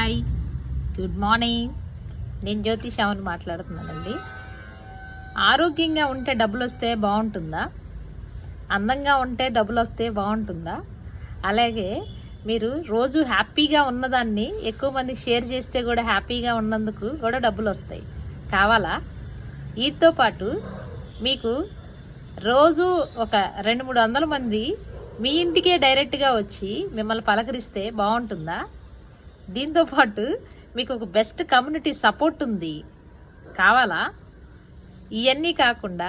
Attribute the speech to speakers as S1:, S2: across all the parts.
S1: Hi, good morning. నేను జ్యోతి శ్యామని మాట్లాడుతున్నానండి. ఆరోగ్యంగా ఉంటే డబ్బులు వస్తే బాగుంటుందా? అందంగా ఉంటే డబ్బులు వస్తే బాగుంటుందా? అలాగే మీరు రోజు హ్యాపీగా ఉన్నదాన్ని ఎక్కువ మందికి షేర్ చేస్తే కూడా హ్యాపీగా ఉన్నందుకు కూడా డబ్బులు వస్తాయి. కావాలా? వీటితో పాటు మీకు రోజు ఒక 200-300 మంది మీ ఇంటికే డైరెక్ట్గా వచ్చి మిమ్మల్ని పలకరిస్తే బాగుంటుందా? దీంతోపాటు మీకు ఒక బెస్ట్ కమ్యూనిటీ సపోర్ట్ ఉంది. కావాలా? ఇవన్నీ కాకుండా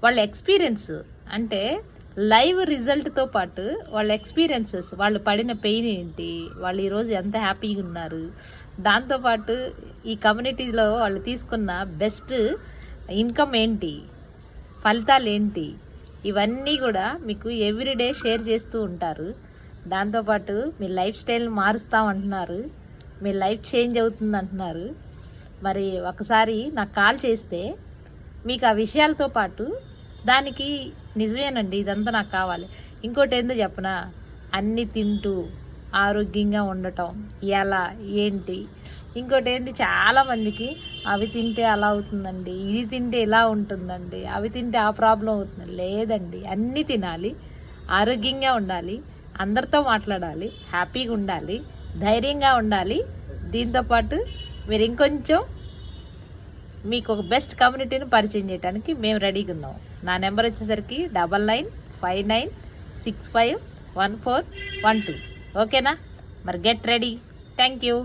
S1: వాళ్ళ ఎక్స్పీరియన్స్ అంటే లైవ్ రిజల్ట్తో పాటు వాళ్ళ ఎక్స్పీరియన్సెస్, వాళ్ళు పడిన పెయిన్ ఏంటి, వాళ్ళు ఈరోజు ఎంత హ్యాపీగా ఉన్నారు, దాంతోపాటు ఈ కమ్యూనిటీలో వాళ్ళు తీసుకున్న బెస్ట్ ఇన్కమ్ ఏంటి, ఫలితాలు ఏంటి, ఇవన్నీ కూడా మీకు ఎవ్రీడే షేర్ చేస్తూ ఉంటారు. దాంతోపాటు మీ లైఫ్ స్టైల్ని మారుస్తామంటున్నారు, మీ లైఫ్ చేంజ్ అవుతుంది అంటున్నారు. మరి ఒకసారి నాకు కాల్ చేస్తే మీకు ఆ విషయాలతో పాటు దానికి నిజమేనండి, ఇదంతా నాకు కావాలి, ఇంకోటి ఏందో చెప్పనా, అన్నీ తింటూ ఆరోగ్యంగా ఉండటం ఎలా ఏంటి, ఇంకోటి ఏంటి, చాలామందికి అవి తింటే అలా అవుతుందండి, ఇది తింటే ఇలా ఉంటుందండి, అవి తింటే ఆ ప్రాబ్లం అవుతుంది. లేదండి, అన్నీ తినాలి, ఆరోగ్యంగా ఉండాలి, అందరితో మాట్లాడాలి, హ్యాపీగా ఉండాలి, ధైర్యంగా ఉండాలి. దీంతోపాటు మీరు ఇంకొంచెం మీకు ఒక బెస్ట్ కమ్యూనిటీని పరిచయం చేయడానికి మేము రెడీగా ఉన్నాం. నా నెంబర్ వచ్చేసరికి 9959651412. ఓకేనా? మరి గెట్ రెడీ. Thank you.